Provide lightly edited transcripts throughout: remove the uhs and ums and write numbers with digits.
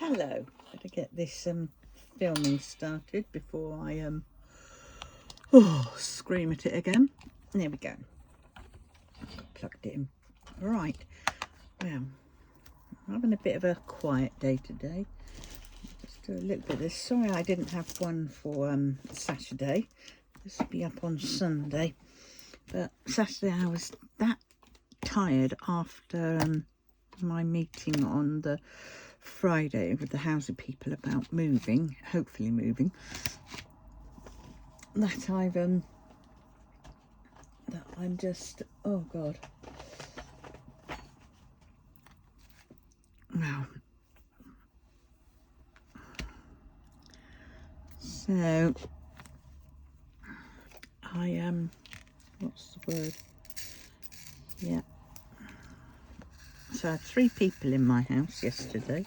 Hello, better get this filming started before I scream at it again. There we go. Plugged it in. Right. Well, I'm having a bit of a quiet day today. Just do a little bit of this. Sorry I didn't have one for Saturday. This will be up on Sunday. But Saturday I was that tired after my meeting on the Friday with the housing people about moving, hopefully moving, that I'm just, oh God. Wow. So I what's the word? Yeah. So I had 3 people in my house yesterday.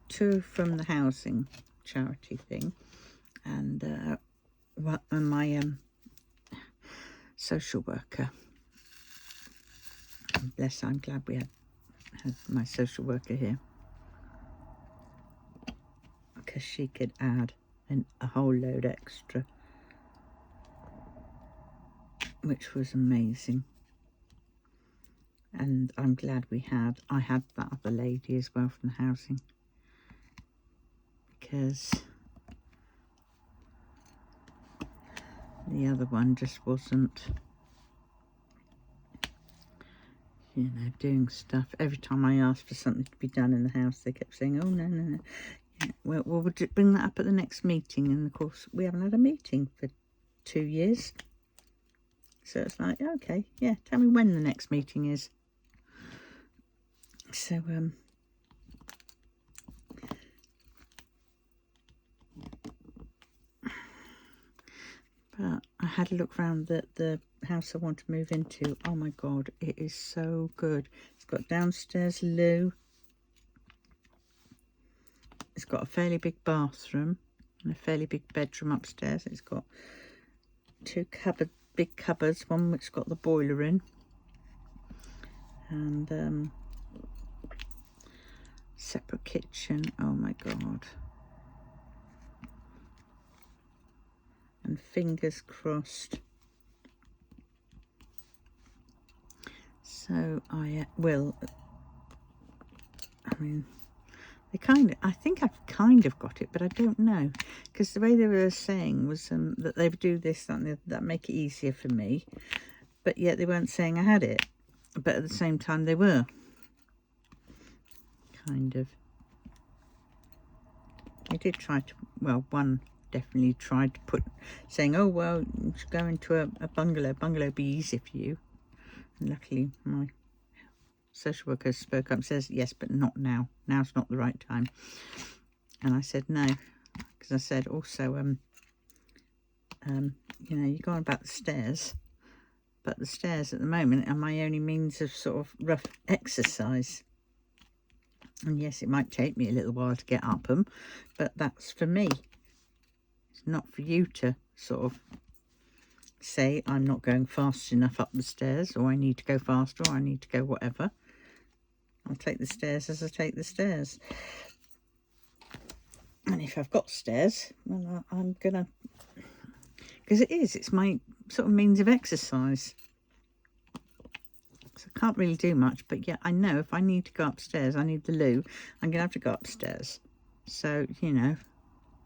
2 from the housing charity thing, and my social worker. Bless her, I'm glad we had my social worker here, because she could add a whole load extra, which was amazing. And I'm glad I had that other lady as well from the housing, because the other one just wasn't, doing stuff. Every time I asked for something to be done in the house, they kept saying, oh, no. Yeah, well, we'll bring that up at the next meeting. And of course, we haven't had a meeting for 2 years. So it's like, okay, yeah, tell me when the next meeting is. So, but I had a look around the house I want to move into. Oh my God, it is so good. It's got downstairs loo. It's got a fairly big bathroom and a fairly big bedroom upstairs. It's got 2 big cupboards, one which got the boiler in, and separate kitchen. Oh my God. And fingers crossed. So I will, I think I've kind of got it, but I don't know, because the way they were saying was that they would do this, that make it easier for me, but yet they weren't saying I had it, but at the same time they were kind of. They did try to, well, one definitely tried to saying, oh well, you should go into a bungalow would be easier for you, and luckily my social worker spoke up and says, yes, but not now. Now's not the right time. And I said no, because I said also, you go on about the stairs, but the stairs at the moment are my only means of sort of rough exercise. And yes, it might take me a little while to get up them, but that's for me. It's not for you to sort of say I'm not going fast enough up the stairs, or I need to go faster, or I need to go whatever. I'll take the stairs as I take the stairs. And if I've got stairs, well, I'm gonna, because it's my sort of means of exercise. So I can't really do much, but yeah, I know if I need to go upstairs, I need the loo, I'm gonna have to go upstairs. So,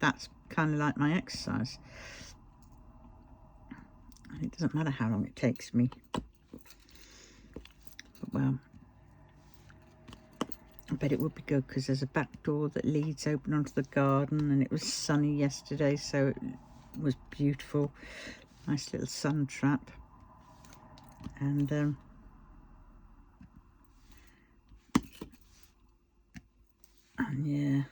that's kind of like my exercise. And it doesn't matter how long it takes me. But, well, I bet it would be good, because there's a back door that leads open onto the garden, and it was sunny yesterday, so it was beautiful. Nice little sun trap. And yeah.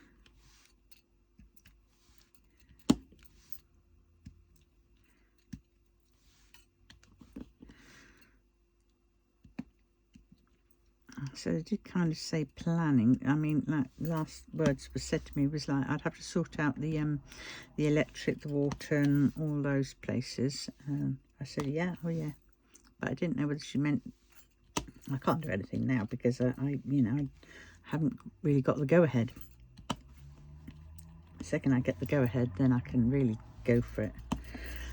So they did kind of say planning. I mean, like, last words were said to me was like, I'd have to sort out the electric, the water, and all those places. I said, yeah, oh yeah, but I didn't know whether she meant I can't do anything now, because I haven't really got the go ahead. The second I get the go-ahead, then I can really go for it.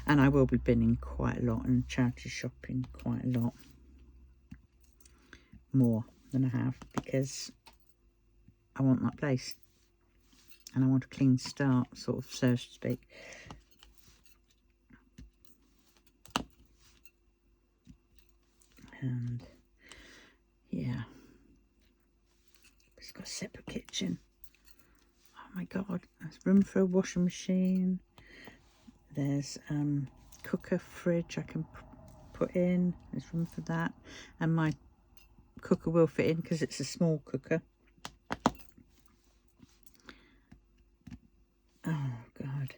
And I will be binning quite a lot and charity shopping quite a lot more than I have, because I want that place and I want a clean start, sort of, so to speak. And yeah, it's got a separate kitchen. Oh my god, there's room for a washing machine. There's cooker, fridge I can put in. There's room for that, and my cooker will fit in because it's a small cooker. Oh god.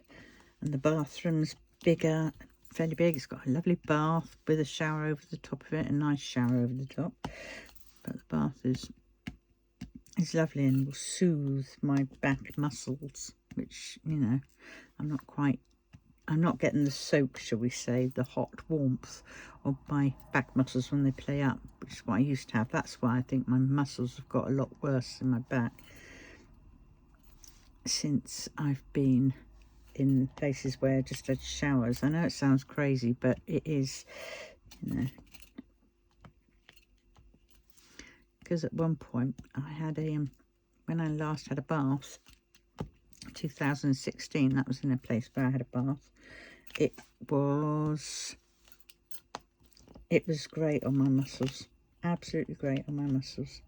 And the bathroom's bigger, fairly big. It's got a lovely bath with a shower over the top of it, a nice shower over the top. But the bath is lovely and will soothe my back muscles, which, you know, I'm not getting the soak, shall we say, the hot warmth of my back muscles when they play up, which is what I used to have. That's why I think my muscles have got a lot worse in my back since I've been in places where I just had showers. I know it sounds crazy, but it is, you know. Because at one point I had a, when I last had a bath, 2016, that was in a place where I had a bath. It was great on my muscles, absolutely great on my muscles.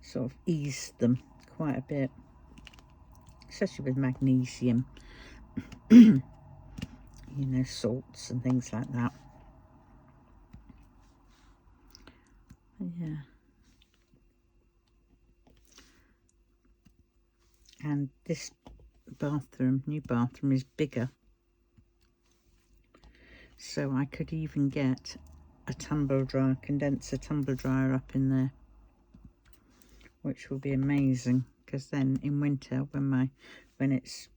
Sort of eased them quite a bit, especially with magnesium, you know, salts and things like that. Yeah. And this bathroom, new bathroom, is bigger, so I could even get a tumble dryer, condenser tumble dryer up in there, which will be amazing, because then in winter when it's,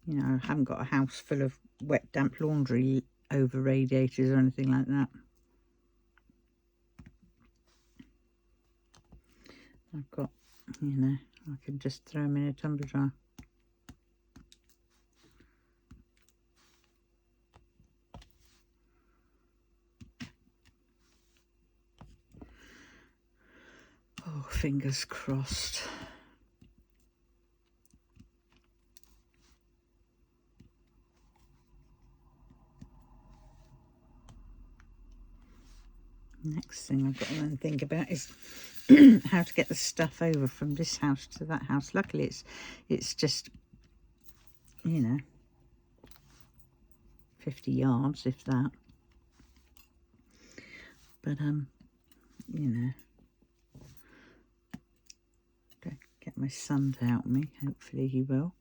you know, I haven't got a house full of wet damp laundry over radiators or anything like that. I've got, you know, I can just throw them in a tumble dryer. Oh, fingers crossed. Next thing I've got to then think about is how to get the stuff over from this house to that house. Luckily it's just, you know, 50 yards, if that. But you know, don't get my son to help me. Hopefully he will.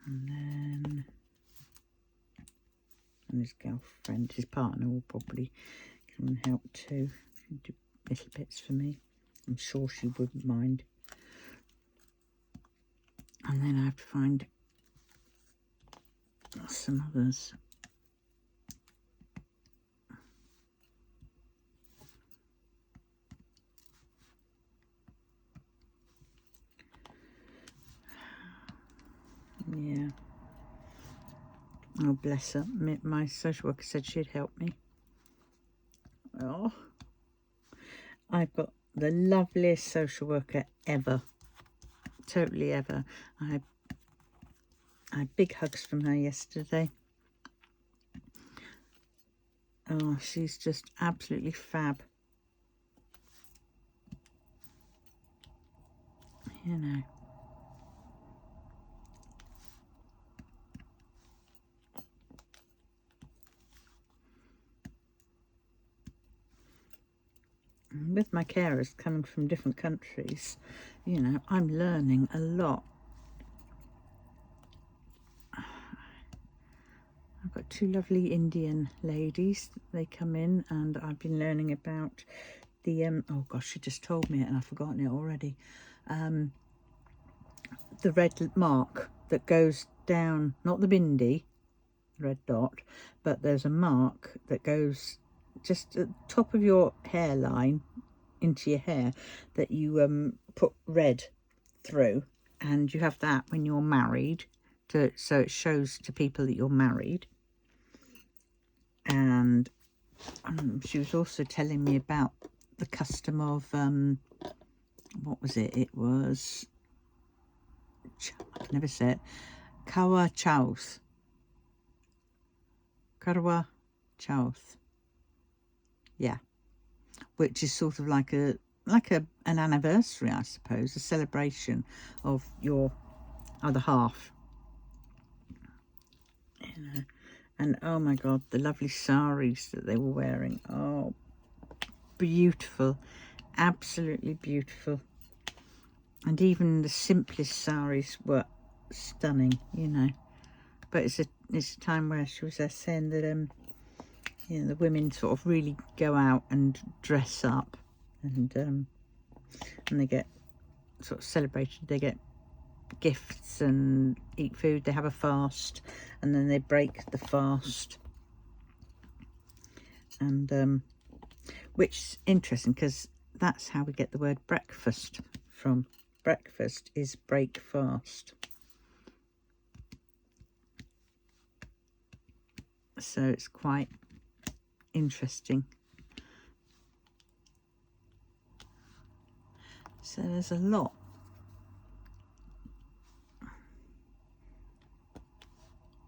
And then, and his girlfriend, his partner, will probably come and help too. Do little bits for me. I'm sure she wouldn't mind. And then I have to find some others. Yeah. Oh, bless her. My social worker said she'd help me. Oh, I've got the loveliest social worker ever. Totally ever. I had big hugs from her yesterday. Oh, she's just absolutely fab. You know. With my carers coming from different countries, you know, I'm learning a lot. I've got two lovely Indian ladies. They come in and I've been learning about the, oh gosh, she just told me it and I've forgotten it already. The red mark that goes down, not the bindi, red dot, but there's a mark that goes just at the top of your hairline into your hair, that you put red through, and you have that when you're married, so it shows to people that you're married. And she was also telling me about the custom of what was it? It was, I can never say it, Kawa Chauth. Karwa Chauth. Yeah. Which is sort of like an anniversary, I suppose, a celebration of your other half. You know. And oh my God, the lovely saris that they were wearing. Oh, beautiful. Absolutely beautiful. And even the simplest saris were stunning, you know. But it's a time where she was saying that you know, the women sort of really go out and dress up, and they get sort of celebrated. They get gifts and eat food. They have a fast, and then they break the fast. And which is interesting, because that's how we get the word breakfast from. Breakfast is break fast. So it's quite interesting. So there's a lot.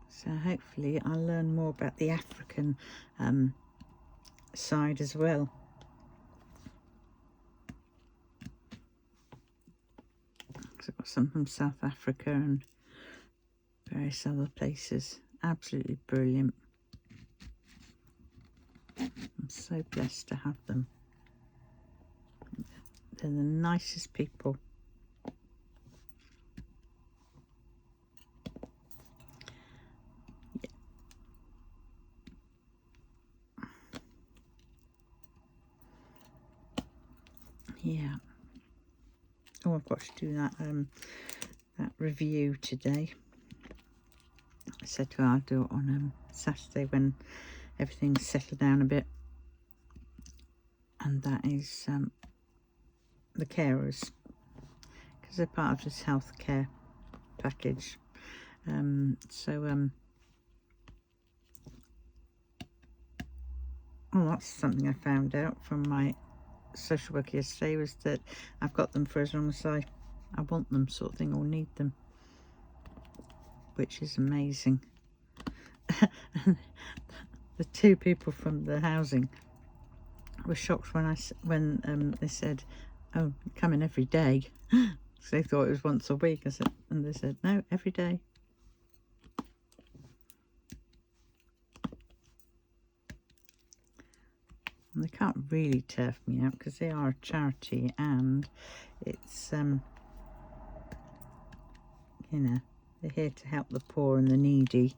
So hopefully I'll learn more about the African side as well. I've got some from South Africa and various other places. Absolutely brilliant. I'm so blessed to have them. They're the nicest people. Yeah. Oh, I've got to do that review today. I said to her I'll do it on Saturday when everything's settled down a bit. And that is the carers, because they're part of this healthcare package. Oh, that's something I found out from my social worker yesterday, was that I've got them for as long as I want them, sort of thing, or need them, which is amazing. The two people from the housing were shocked when they said, "Oh, you come in every day." So they thought it was once a week. I said, and they said, "No, every day." And they can't really turf me out because they are a charity, and it's you know, they're here to help the poor and the needy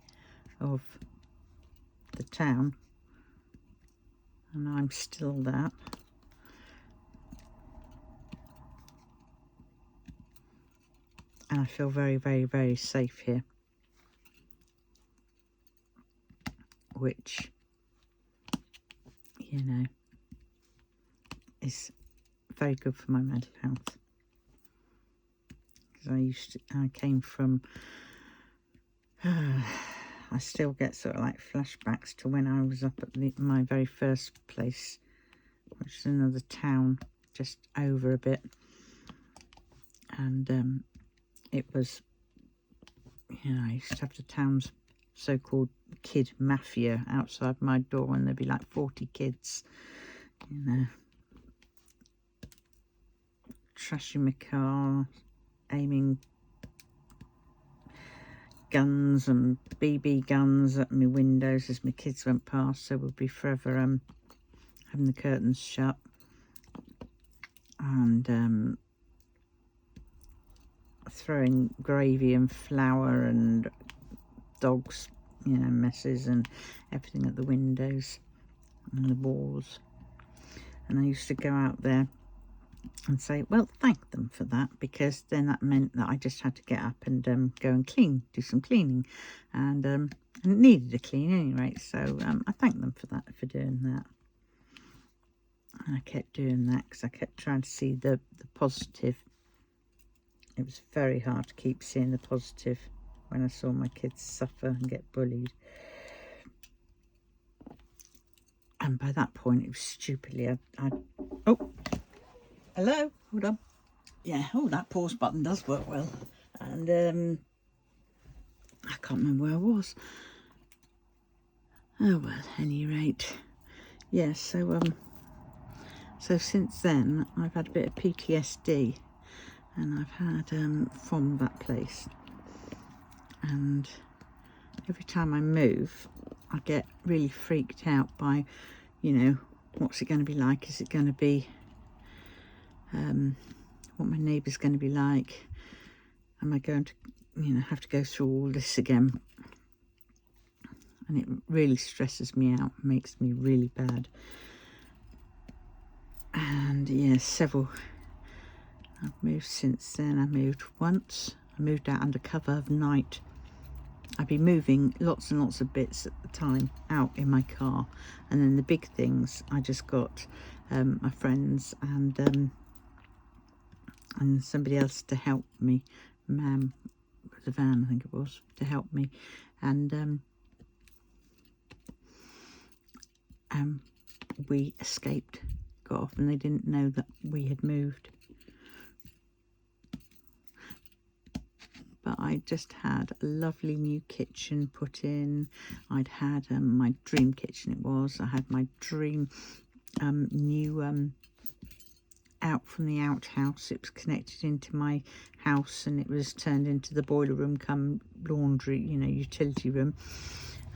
of the town, and I'm still that. And I feel very, very, very safe here, which, you know, is very good for my mental health. Because I came from, I still get sort of like flashbacks to when I was up at my very first place, which is another town just over a bit. And it was, you know, I used to have the town's so-called kid mafia outside my door, and there'd be like 40 kids, you know, trashing my car, aiming guns and BB guns at my windows as my kids went past. So we'll be forever having the curtains shut, and throwing gravy and flour and dogs, you know, messes and everything at the windows and the walls. And I used to go out there and say, well, thank them for that, because then that meant that I just had to get up and go and do some cleaning, and it needed a clean anyway. So I thank them for that, for doing that. And I kept doing that because I kept trying to see the positive. It was very hard to keep seeing the positive when I saw my kids suffer and get bullied. And by that point, it was stupidly, oh, hello, hold on. Yeah, oh, that pause button does work well. And I can't remember where I was. Oh, well, at any rate. Yeah, so since then, I've had a bit of PTSD. And I've had from that place. And every time I move, I get really freaked out by, you know, what's it going to be like? Is it going to be what my neighbour's going to be like? Am I going to, you know, have to go through all this again? And it really stresses me out, makes me really bad. And yeah, I've moved since then. I moved once. I moved out under cover of night. I'd be moving lots and lots of bits at the time out in my car, and then the big things I just got my friends and somebody else to help me, the van I think it was, to help me, and we escaped, got off, and they didn't know that we had moved. But I just had a lovely new kitchen put in. I'd had my dream kitchen, it was. I had my dream new out from the outhouse. It was connected into my house and it was turned into the boiler room come laundry, you know, utility room.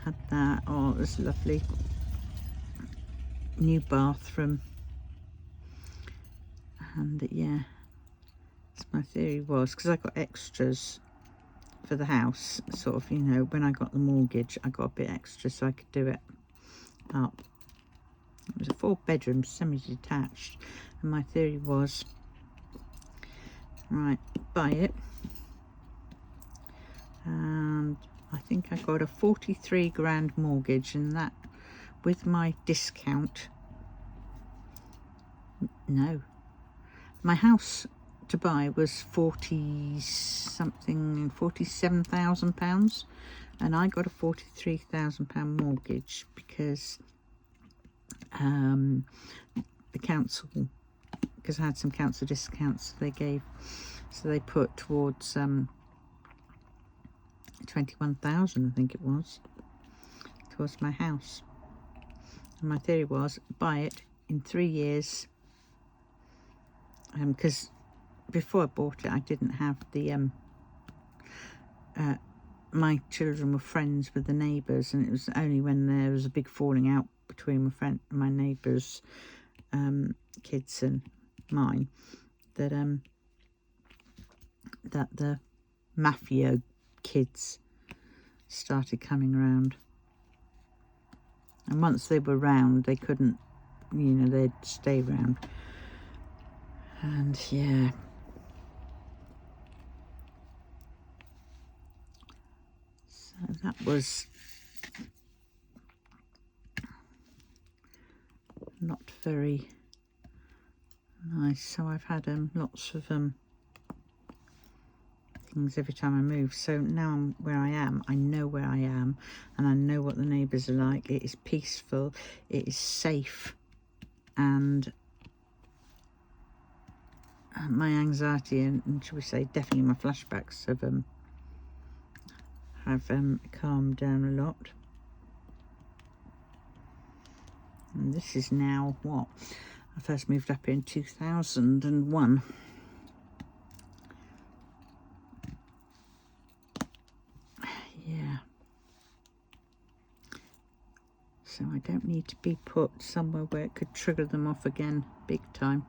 Had that. Oh, it was lovely. New bathroom. And yeah, so my theory was, because I got extras for the house, sort of, you know, when I got the mortgage, I got a bit extra so I could do it up. It was a 4-bedroom, semi-detached, and my theory was, right, buy it. And I think I got a 43 grand mortgage, and that, with my discount, no, my house to buy was 40 something, £47,000, and I got a £43,000 mortgage because the council, because I had some council discounts they gave, so they put towards 21,000 I think it was, towards my house. And my theory was, buy it in 3 years, because before I bought it, I didn't have the my children were friends with the neighbours, and it was only when there was a big falling out between my neighbours' kids and mine that that the mafia kids started coming around. And once they were round, they couldn't, you know, they'd stay round. And yeah, so that was not very nice. So I've had lots of things every time I move. So now I'm where I am, I know where I am, and I know what the neighbours are like. It is peaceful, it is safe, and my anxiety and shall we say definitely my flashbacks have calmed down a lot. And this is now what? I first moved up in 2001. Yeah. So I don't need to be put somewhere where it could trigger them off again big time.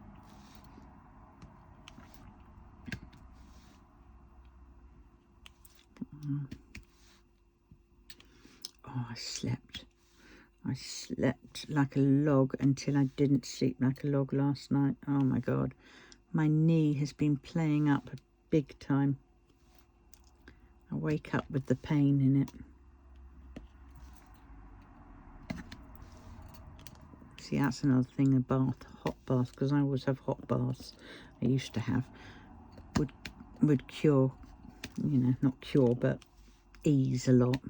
Oh, I slept like a log until I didn't sleep like a log last night. Oh my God. My knee has been playing up big time. I wake up with the pain in it. See, that's another thing, a bath, hot bath, because I always have hot baths. I used to have, would cure, you know, not cure, but ease a lot.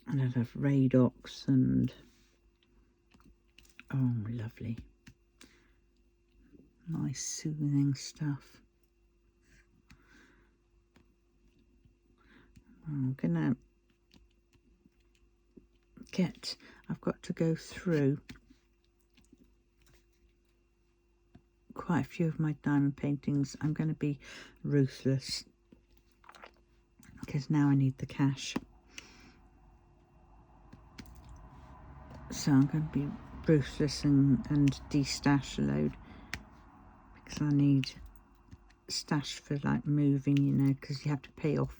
And I'd have Radox and, oh, lovely. Nice soothing stuff. I'm gonna I've got to go through quite a few of my diamond paintings. I'm going to be ruthless because now I need the cash. So I'm going to be ruthless and de-stash a load because I need stash for like moving, you know, because you have to pay off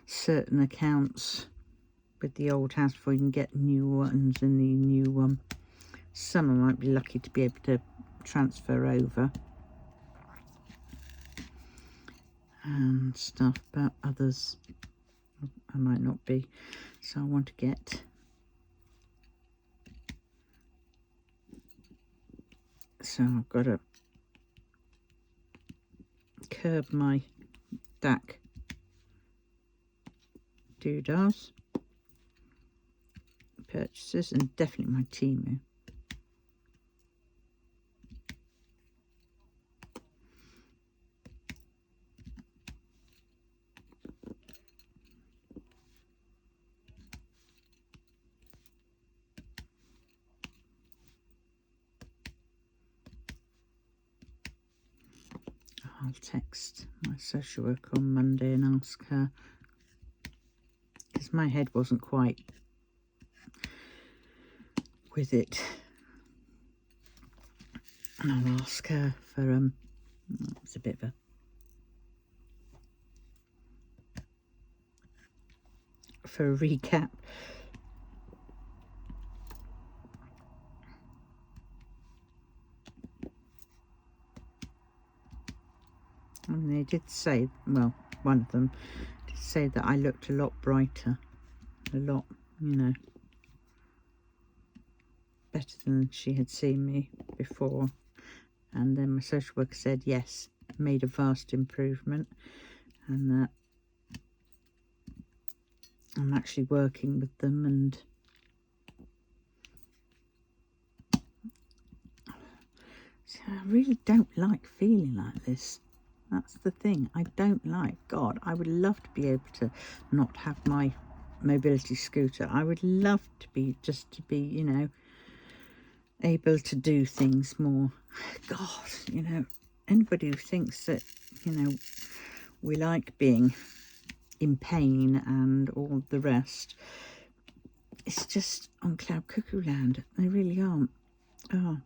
certain accounts with the old house before you can get new ones in the new one. Some I might be lucky to be able to transfer over and stuff, but others I might not be. So I want to get, so I've got to curb my DAC doodahs purchases, and definitely my Temu. I'll text my social worker on Monday and ask her, because my head wasn't quite with it, and I'll ask her for it's a bit of a recap. And they did say, well, one of them did say that I looked a lot brighter, a lot, you know, better than she had seen me before. And then my social worker said, yes, made a vast improvement, and that I'm actually working with them. And see, I really don't like feeling like this. That's the thing I don't like. God, I would love to be able to not have my mobility scooter. I would love to be, just to be, you know, able to do things more. God, you know, anybody who thinks that, you know, we like being in pain and all the rest, it's just on cloud cuckoo land. They really aren't. Oh,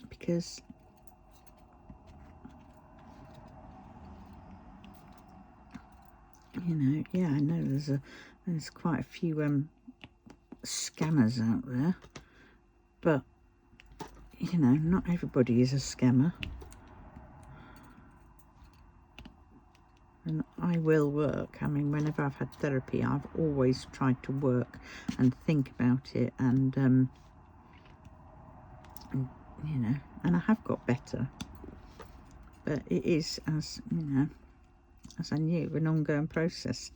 because you know, yeah, I know there's quite a few scammers out there, but you know, not everybody is a scammer. And I will work. I mean, whenever I've had therapy, I've always tried to work and think about it, and you know, and I have got better. But it is, as you know, as I knew, an ongoing process.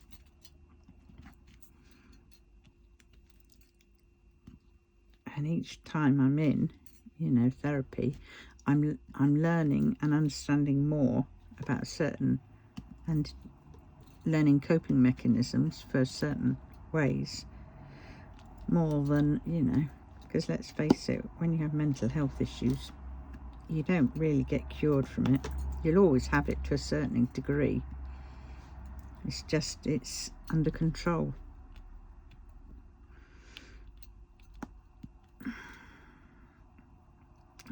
And each time I'm in, you know, therapy, I'm learning and understanding more about certain, and learning coping mechanisms for certain ways, more than, you know, because let's face it, when you have mental health issues, you don't really get cured from it. You'll always have it to a certain degree. It's just, it's under control.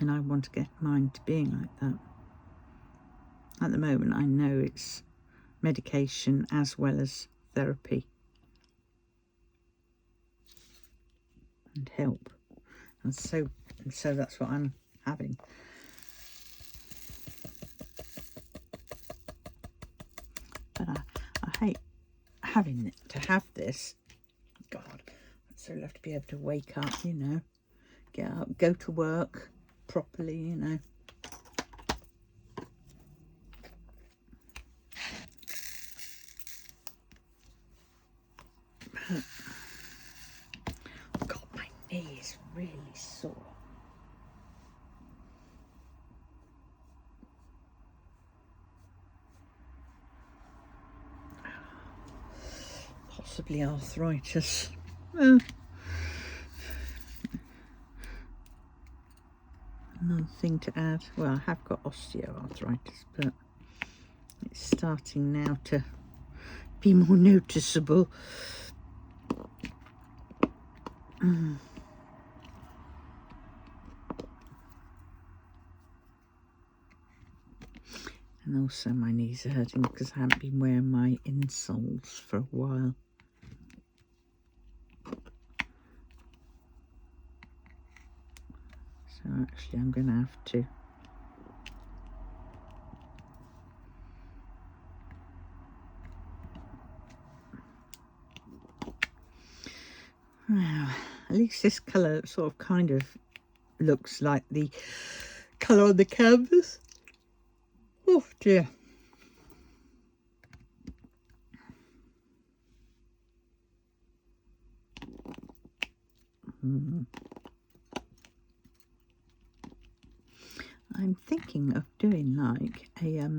And I want to get mine to being like that. At the moment, I know it's medication as well as therapy and help. And so that's what I'm having. But I hate having to have this. God, So you'll have to be able to wake up, you know, get up, go to work properly, you know. God, my knee is really sore. Possibly arthritis. Another thing to add, well, I have got osteoarthritis, but it's starting now to be more noticeable. And also my knees are hurting because I haven't been wearing my insoles for a while. So actually I'm going to have to now, at least this colour sort of kind of looks like the colour on the canvas. Oh dear. I'm thinking of doing like a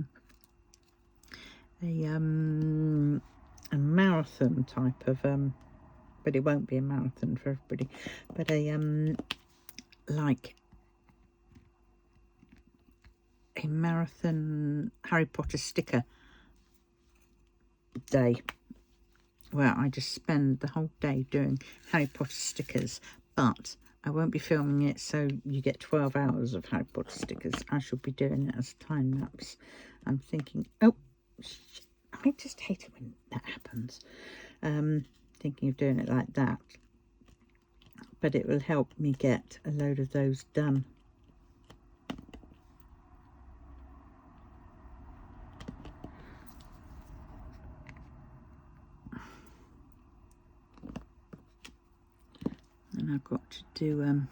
marathon type of but it won't be a marathon for everybody, but a like a marathon Harry Potter sticker day, where I just spend the whole day doing Harry Potter stickers, but I won't be filming it so you get 12 hours of Harry Potter stickers. I shall be doing it as time lapse. I'm thinking, oh, I just hate it when that happens. Thinking of doing it like that, but it will help me get a load of those done. And I've got to do I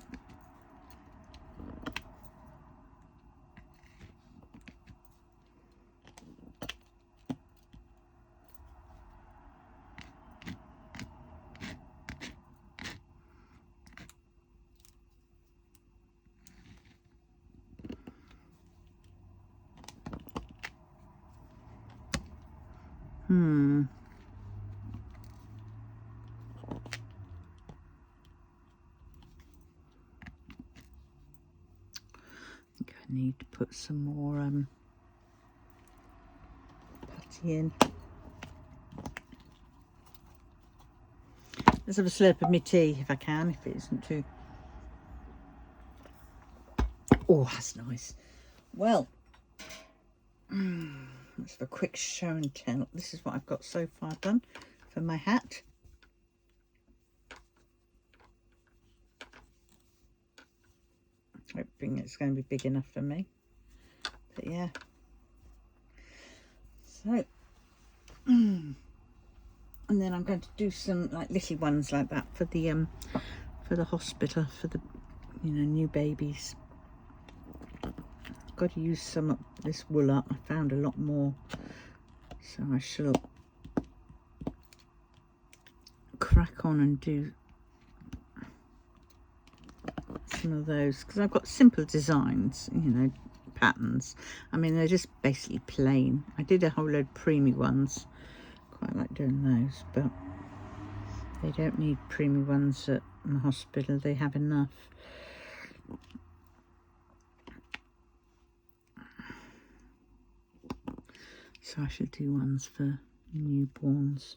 think I need to put some more putty in. Let's have a slurp of my tea if I can, if it isn't too... Oh, that's nice. Well, let's have a quick show and tell. This is what I've got so far done for my hat. Hoping it's going to be big enough for me. But yeah. So, and then I'm going to do some like little ones like that for the hospital, for the, you know, new babies. Got to use some of this wool up. I found a lot more, so I shall crack on and do some of those, because I've got simple designs, you know, patterns. I mean, they're just basically plain. I did a whole load of preemie ones. Quite like doing those, but they don't need preemie ones at the hospital. They have enough. So I should do ones for newborns.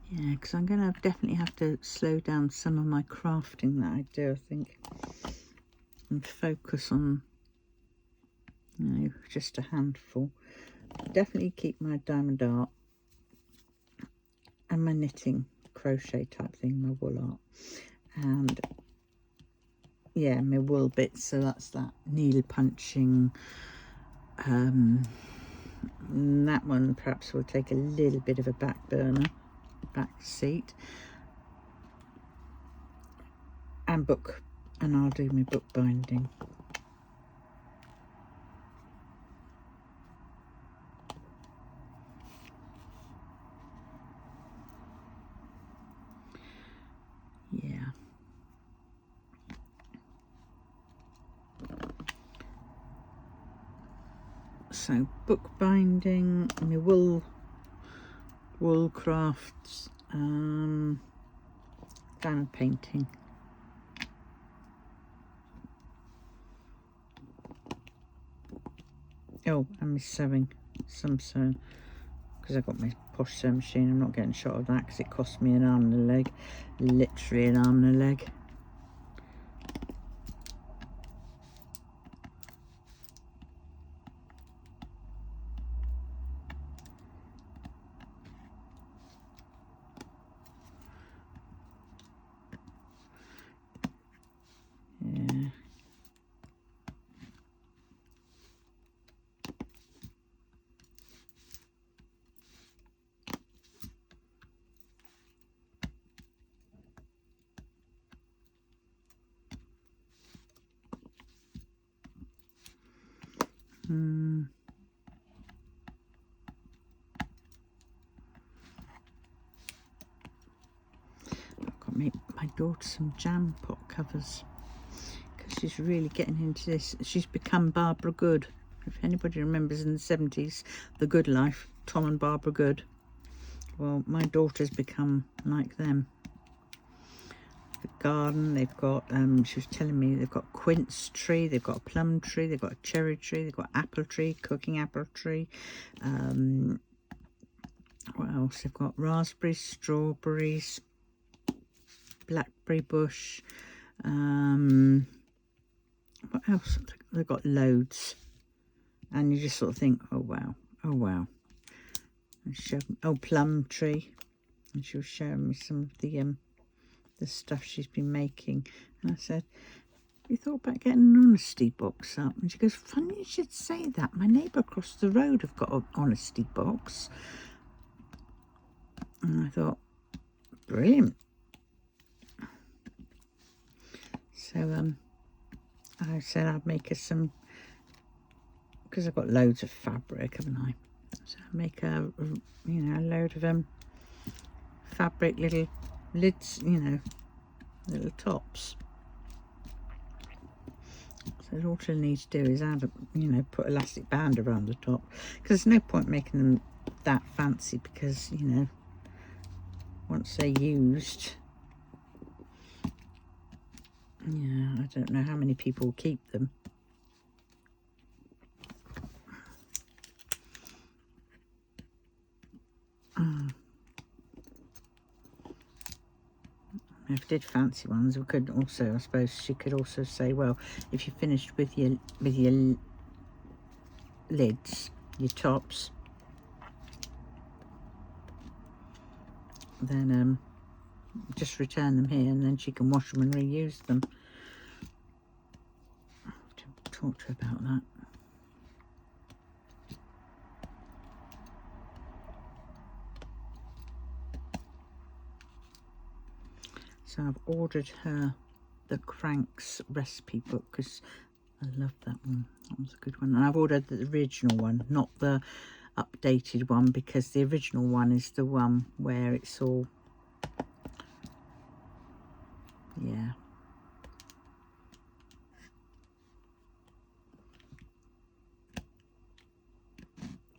Yeah. Yeah, because I'm going to definitely have to slow down some of my crafting that I do, I think, and focus on, you know, just a handful. Definitely keep my diamond art and my knitting, crochet type thing, my wool art, and yeah, my wool bits. So that's that needle punching. That one perhaps will take a little bit of a back seat, and I'll do my book binding. Yeah. So book binding, my wool crafts, diamond painting. Oh, and my sewing, some sewing, because I got my posh sewing machine. I'm not getting shot of that because it cost me an arm and a leg, literally an arm and a leg. Yeah. I've got my daughter some jam pot covers because she's really getting into this. She's become Barbara Good. If anybody remembers in the 70s, The Good Life, Tom and Barbara Good. Well, my daughter's become like them. The garden, they've got, she was telling me, they've got quince tree, they've got a plum tree, they've got a cherry tree, they've got apple tree, cooking apple tree. What else? They've got raspberries, strawberries, blackberry bush. What else? They've got loads. And you just sort of think, oh wow, oh wow. And plum tree. And she was showing me some of the stuff she's been making. And I said, you thought about getting an honesty box up? And she goes, funny you should say that. My neighbour across the road have got an honesty box. And I thought, brilliant. So I said I'd make her some, because I've got loads of fabric, haven't I? So I'll make a load of fabric little lids, little tops. So all she'll need to do is add, put elastic band around the top, because there's no point making them that fancy, because, once they're used, yeah, I don't know how many people will keep them. If I did fancy ones, we could also, I suppose she could also say, well, if you're finished with your lids, your tops, then just return them here, and then she can wash them and reuse them. I have to talk to her about that. So I've ordered her the Cranks recipe book, because I love that one. That was a good one. And I've ordered the original one, not the updated one, because the original one is the one where it's all, yeah,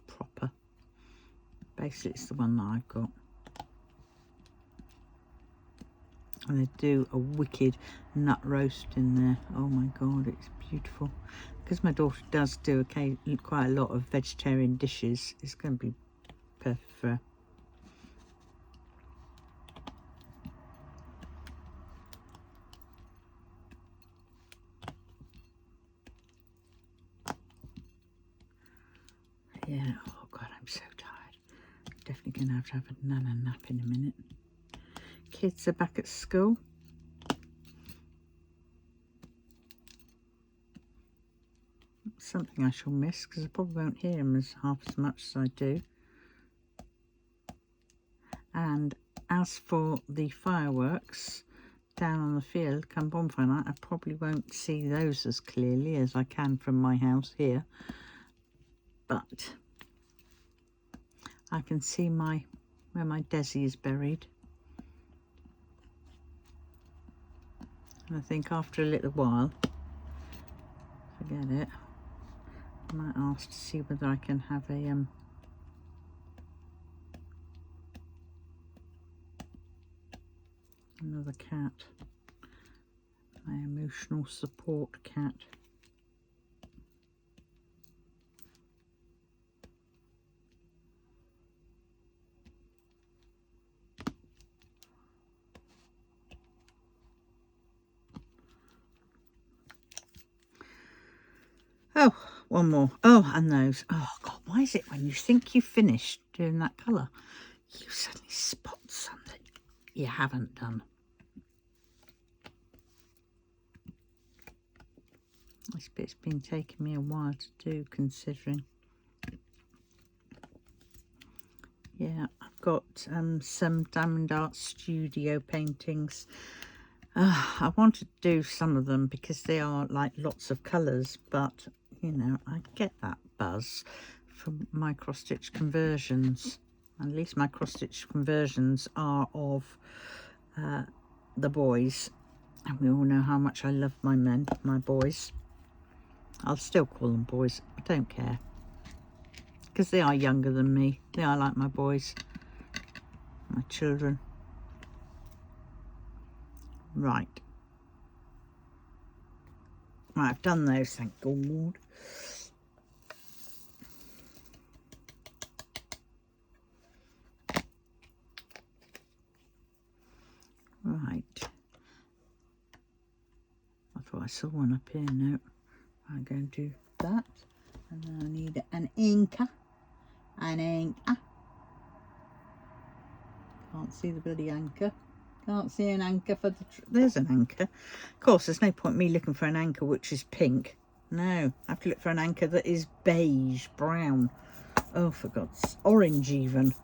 proper. Basically, it's the one that I've got. And they do a wicked nut roast in there. Oh my god, it's beautiful. Because my daughter does do quite a lot of vegetarian dishes, it's going to be perfect for her. going to have a nana nap in a minute. Kids are back at school. Something I shall miss because I probably won't hear them as half as much as I do. And as for the fireworks down on the field come bonfire night, I probably won't see those as clearly as I can from my house here, but I can see where my Desi is buried. And I think after a little while, forget it, I might ask to see whether I can have a another cat, my emotional support cat. Oh, one more. Oh, and those. Oh, God, why is it when you think you've finished doing that colour, you suddenly spot something you haven't done? This bit's been taking me a while to do, considering. Yeah, I've got some Diamond Art Studio paintings. I want to do some of them because they are like lots of colours, but you know, I get that buzz from my cross stitch conversions. At least my cross stitch conversions are of the boys, and we all know how much I love my men, my boys. I'll still call them boys, I don't care, because they are younger than me. They are like my boys, my children. Right, I've done those, thank God. Right, I thought I saw one up here. No, I'm going to do that, and then I need an anchor. Can't see the bloody anchor. Can't see an anchor for the... There's an anchor. Of course, there's no point me looking for an anchor which is pink. No, I have to look for an anchor that is beige, brown. Oh, for God's sake. Orange even.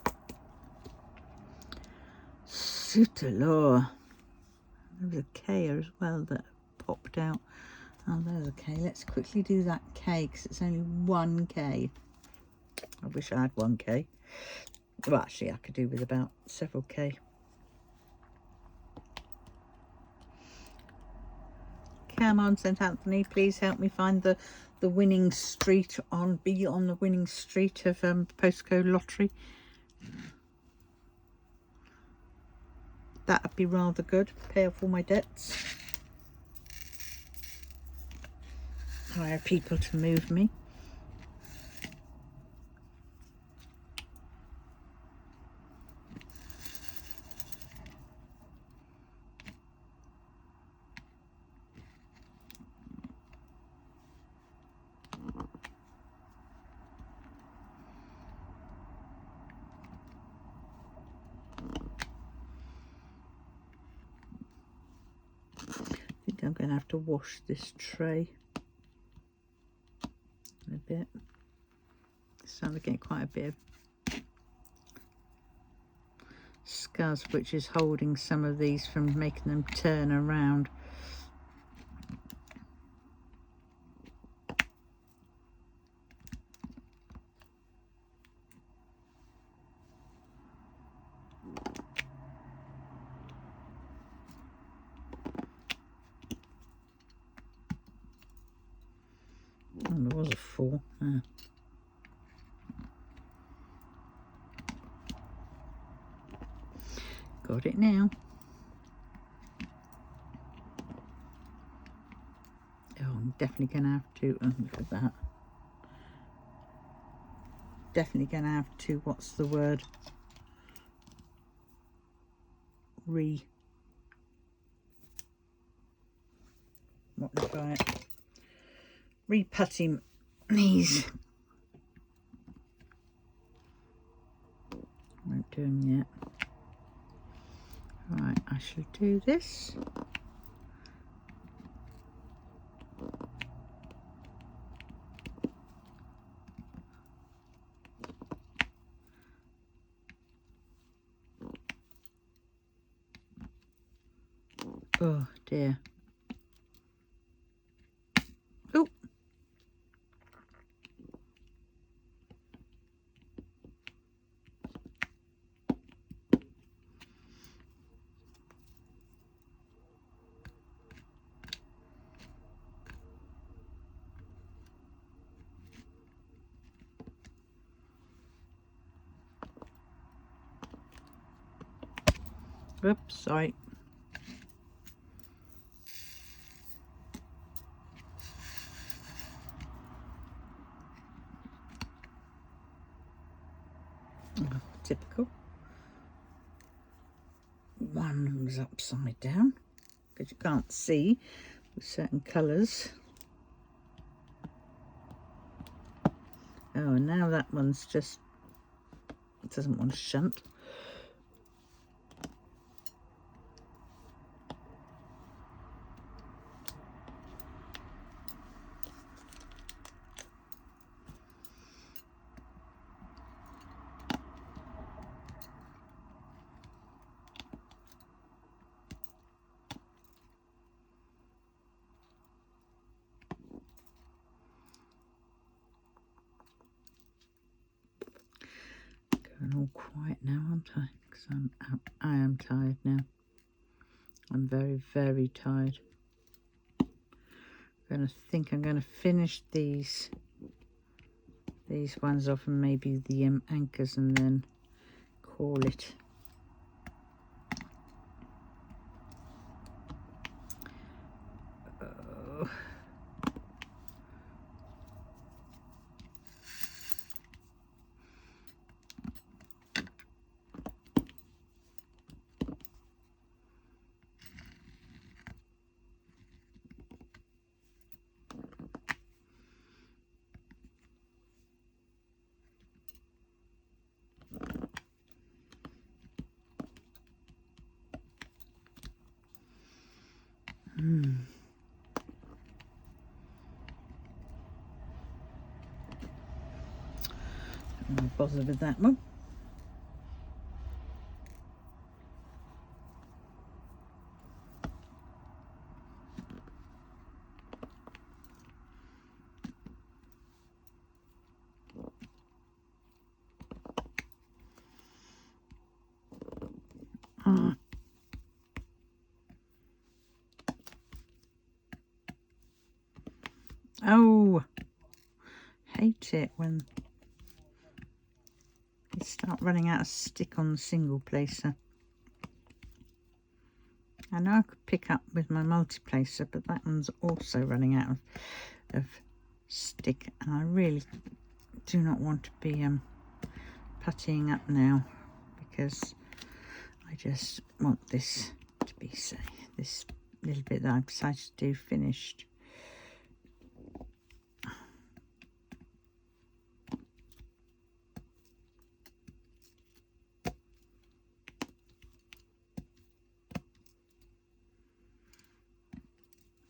Sutalor. There was a K as well that popped out. Oh, there's a K. Let's quickly do that K because it's only 1K. I wish I had 1K. Well, actually, I could do with about several K. Come on, St. Anthony, please help me find the winning street on the winning street of postcode lottery. That would be rather good. Pay off all my debts. Hire people to move me. I think I'm going to have to wash this tray a bit. Starting to get quite a bit of scuzz, which is holding some of these from making them turn around. Oh, there was a 4. Ah. Got it now. Oh, I'm definitely going to have to, oh, look at that. Definitely going to have to, what's the word? Re-putting these. Won't doing yet. Right, I shall do this. Oh dear. Oh. Oops, sorry. Oh, typical. One was upside down because you can't see with certain colours. Oh, and now that one's just, it doesn't want to shunt. Going all quiet now, aren't I? Because I am tired now. I'm very, very tired. I'm going to finish these ones off and maybe the anchors and then call it. Oh. I'm not bothered with that one. Oh, hate it when you start running out of stick on the single placer. I know I could pick up with my multi-placer, but that one's also running out of stick, and I really do not want to be puttying up now because I just want this to be, say, this little bit that I've decided to do finished.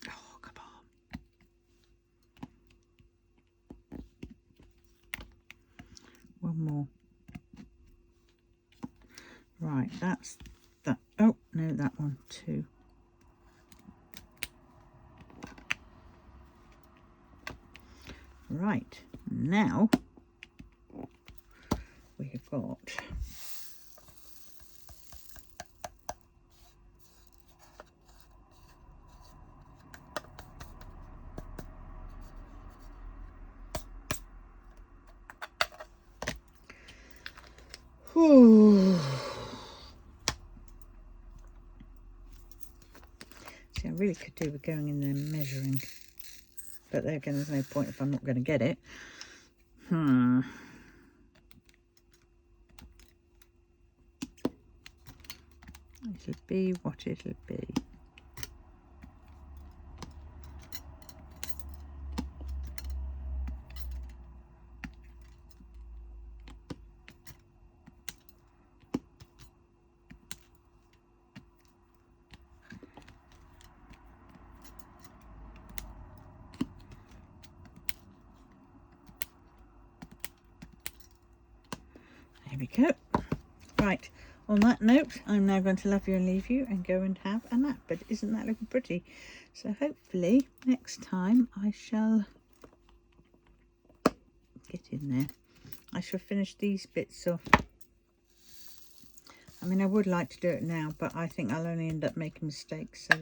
Oh, come on. One more. Right, that's that. Oh, no, that one too. Right, now we have got see, I really could do with going in there and measuring, but there again, there's no point if I'm not going to get it. It'll be what it'll be. we go. Right, on that note, I'm now going to love you and leave you and go and have a nap. But isn't that looking pretty? So hopefully next time I shall get in there. I shall finish these bits off. I mean, I would like to do it now, but I think I'll only end up making mistakes. So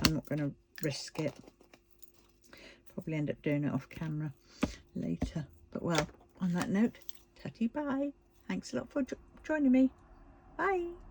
I'm not going to risk it. Probably end up doing it off camera later. But well, on that note, tatty bye. Thanks a lot for joining me. Bye.